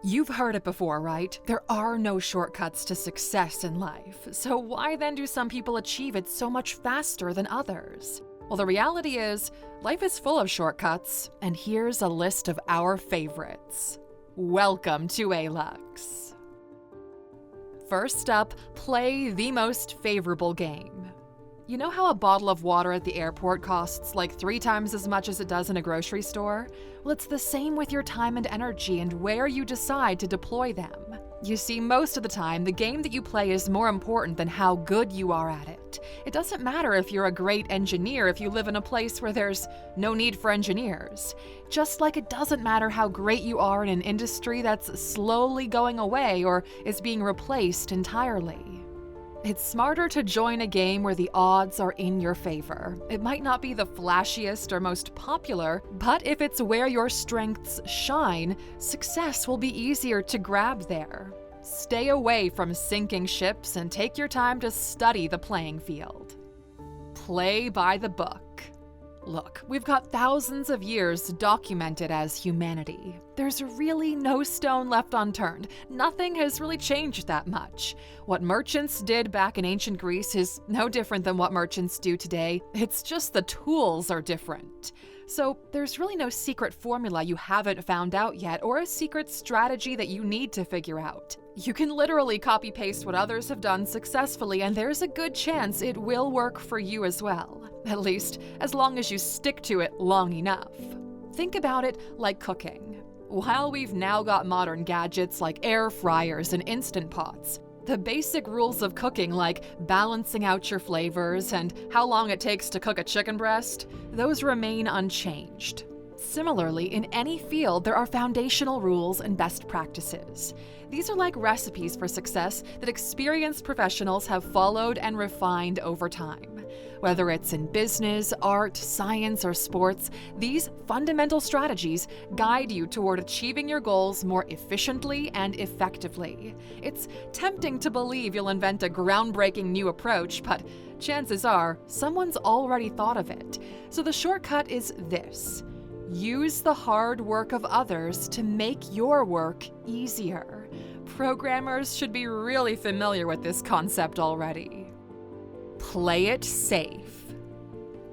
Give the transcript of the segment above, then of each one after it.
You've heard it before, right? There are no shortcuts to success in life. So why then do some people achieve it so much faster than others? Well, the reality is, life is full of shortcuts, and here's a list of our favorites. Welcome to Alux. First up, play the most favorable game. You know how a bottle of water at the airport costs like 3 times as much as it does in a grocery store? Well, it's the same with your time and energy and where you decide to deploy them. You see, most of the time, the game that you play is more important than how good you are at it. It doesn't matter if you're a great engineer if you live in a place where there's no need for engineers. Just like it doesn't matter how great you are in an industry that's slowly going away or is being replaced entirely. It's smarter to join a game where the odds are in your favor. It might not be the flashiest or most popular, but if it's where your strengths shine, success will be easier to grab there. Stay away from sinking ships and take your time to study the playing field. Play by the book. Look, we've got thousands of years documented as humanity. There's really no stone left unturned. Nothing has really changed that much. What merchants did back in ancient Greece is no different than what merchants do today. It's just the tools are different. So there's really no secret formula you haven't found out yet or a secret strategy that you need to figure out. You can literally copy-paste what others have done successfully, and there's a good chance it will work for you as well. At least, as long as you stick to it long enough. Think about it like cooking. While we've now got modern gadgets like air fryers and Instant Pots, the basic rules of cooking, like balancing out your flavors and how long it takes to cook a chicken breast, those remain unchanged. Similarly, in any field, there are foundational rules and best practices. These are like recipes for success that experienced professionals have followed and refined over time. Whether it's in business, art, science, or sports, these fundamental strategies guide you toward achieving your goals more efficiently and effectively. It's tempting to believe you'll invent a groundbreaking new approach, but chances are someone's already thought of it. So the shortcut is this. Use the hard work of others to make your work easier. Programmers should be really familiar with this concept already. Play it safe.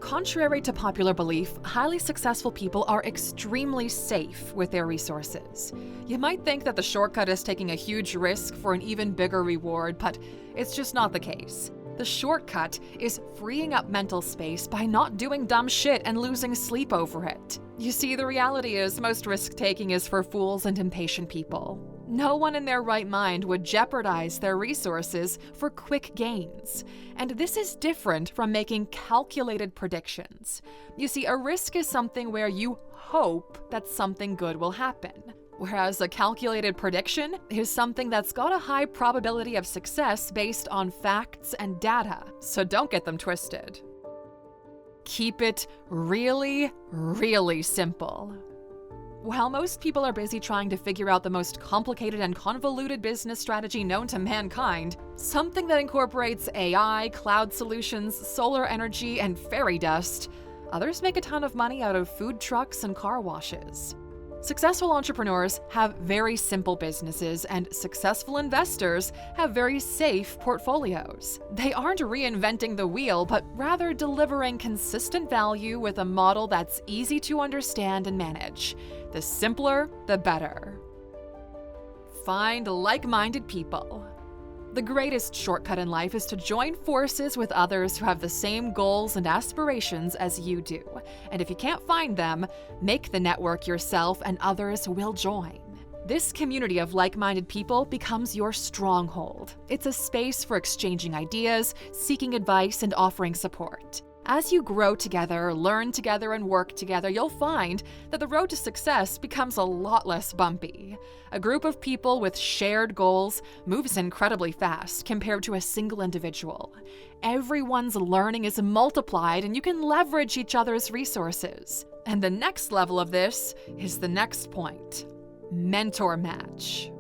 Contrary to popular belief, highly successful people are extremely safe with their resources. You might think that the shortcut is taking a huge risk for an even bigger reward, but it's just not the case. The shortcut is freeing up mental space by not doing dumb shit and losing sleep over it. You see, the reality is most risk-taking is for fools and impatient people. No one in their right mind would jeopardize their resources for quick gains. And this is different from making calculated predictions. You see, a risk is something where you hope that something good will happen. Whereas a calculated prediction is something that's got a high probability of success based on facts and data, so don't get them twisted. Keep it really, really simple. While most people are busy trying to figure out the most complicated and convoluted business strategy known to mankind, something that incorporates AI, cloud solutions, solar energy, and fairy dust, others make a ton of money out of food trucks and car washes. Successful entrepreneurs have very simple businesses, and successful investors have very safe portfolios. They aren't reinventing the wheel, but rather delivering consistent value with a model that's easy to understand and manage. The simpler, the better. Find like-minded people. The greatest shortcut in life is to join forces with others who have the same goals and aspirations as you do. And if you can't find them, make the network yourself and others will join. This community of like-minded people becomes your stronghold. It's a space for exchanging ideas, seeking advice, and offering support. As you grow together, learn together, and work together, you'll find that the road to success becomes a lot less bumpy. A group of people with shared goals moves incredibly fast compared to a single individual. Everyone's learning is multiplied, and you can leverage each other's resources. And the next level of this is the next point: mentor match.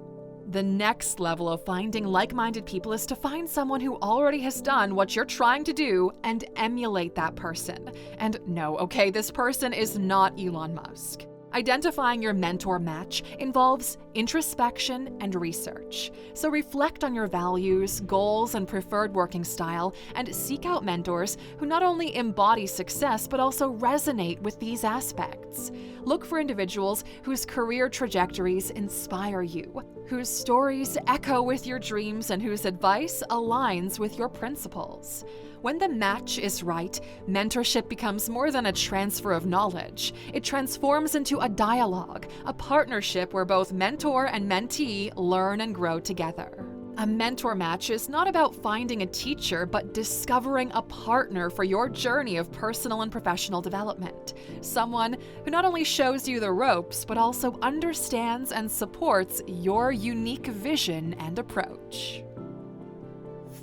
The next level of finding like-minded people is to find someone who already has done what you're trying to do and emulate that person. And no, okay, this person is not Elon Musk. Identifying your mentor match involves introspection and research. So reflect on your values, goals, and preferred working style, and seek out mentors who not only embody success but also resonate with these aspects. Look for individuals whose career trajectories inspire you, whose stories echo with your dreams, and whose advice aligns with your principles. When the match is right, mentorship becomes more than a transfer of knowledge. It transforms into a dialogue, a partnership where both mentor and mentee learn and grow together. A mentor match is not about finding a teacher, but discovering a partner for your journey of personal and professional development. Someone who not only shows you the ropes, but also understands and supports your unique vision and approach.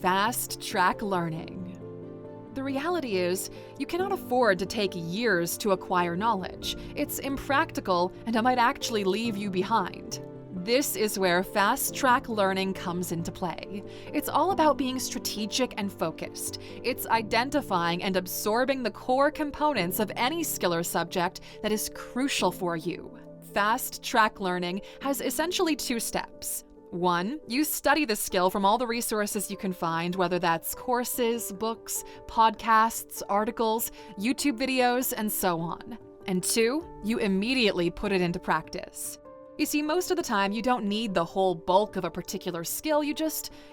Fast-track learning. The reality is, you cannot afford to take years to acquire knowledge. It's impractical, and it might actually leave you behind. This is where fast-track learning comes into play. It's all about being strategic and focused. It's identifying and absorbing the core components of any skill or subject that is crucial for you. Fast-track learning has essentially 2 steps. 1, you study the skill from all the resources you can find, whether that's courses, books, podcasts, articles, YouTube videos, and so on. And 2, you immediately put it into practice. You see, most of the time, you don't need the whole bulk of a particular skill, you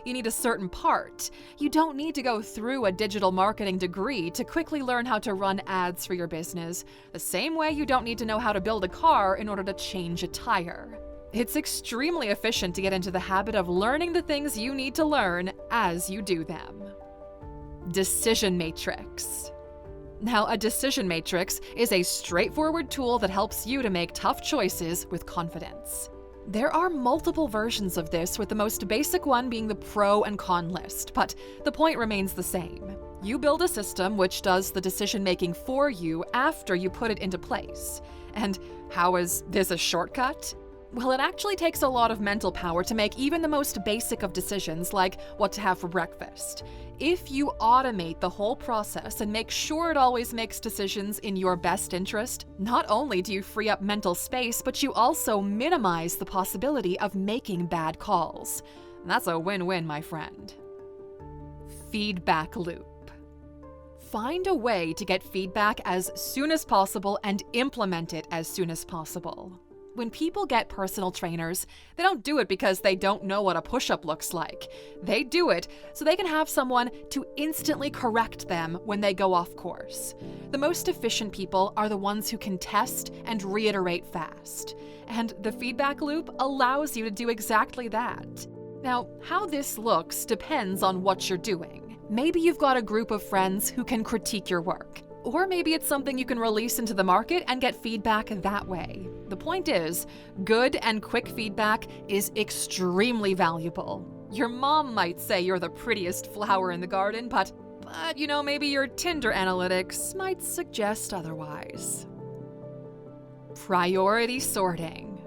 need a certain part. You don't need to go through a digital marketing degree to quickly learn how to run ads for your business, the same way you don't need to know how to build a car in order to change a tire. It's extremely efficient to get into the habit of learning the things you need to learn as you do them. Decision matrix. Now, a decision matrix is a straightforward tool that helps you to make tough choices with confidence. There are multiple versions of this, with the most basic one being the pro and con list, but the point remains the same. You build a system which does the decision-making for you after you put it into place. And how is this a shortcut? Well, it actually takes a lot of mental power to make even the most basic of decisions, like what to have for breakfast. If you automate the whole process and make sure it always makes decisions in your best interest, not only do you free up mental space, but you also minimize the possibility of making bad calls. That's a win-win, my friend. Feedback loop. Find a way to get feedback as soon as possible and implement it as soon as possible. When people get personal trainers, they don't do it because they don't know what a push-up looks like. They do it so they can have someone to instantly correct them when they go off course. The most efficient people are the ones who can test and reiterate fast. And the feedback loop allows you to do exactly that. Now, how this looks depends on what you're doing. Maybe you've got a group of friends who can critique your work. Or maybe it's something you can release into the market and get feedback that way. The point is, good and quick feedback is extremely valuable. Your mom might say you're the prettiest flower in the garden, but maybe your Tinder analytics might suggest otherwise. Priority sorting.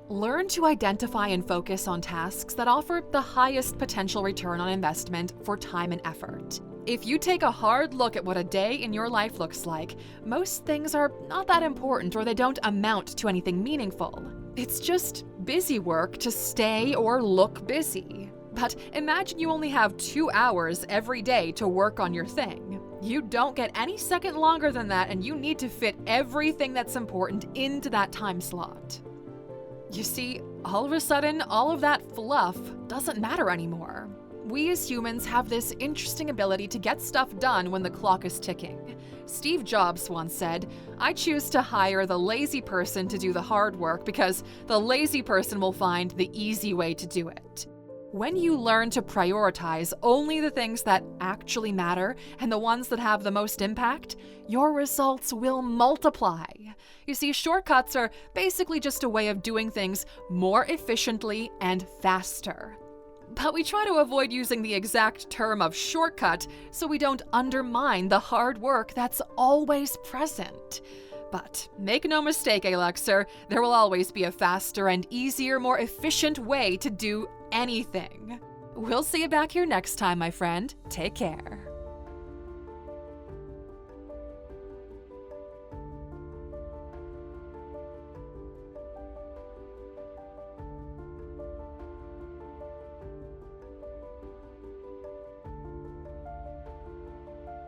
Learn to identify and focus on tasks that offer the highest potential return on investment for time and effort. If you take a hard look at what a day in your life looks like, most things are not that important or they don't amount to anything meaningful. It's just busy work to stay or look busy. But imagine you only have 2 hours every day to work on your thing. You don't get any second longer than that, and you need to fit everything that's important into that time slot. You see, all of a sudden, all of that fluff doesn't matter anymore. We as humans have this interesting ability to get stuff done when the clock is ticking. Steve Jobs once said, "I choose to hire the lazy person to do the hard work because the lazy person will find the easy way to do it." When you learn to prioritize only the things that actually matter and the ones that have the most impact, your results will multiply. You see, shortcuts are basically just a way of doing things more efficiently and faster. But we try to avoid using the exact term of shortcut so we don't undermine the hard work that's always present. But make no mistake, Aluxer, there will always be a faster and easier, more efficient way to do anything. We'll see you back here next time, my friend. Take care.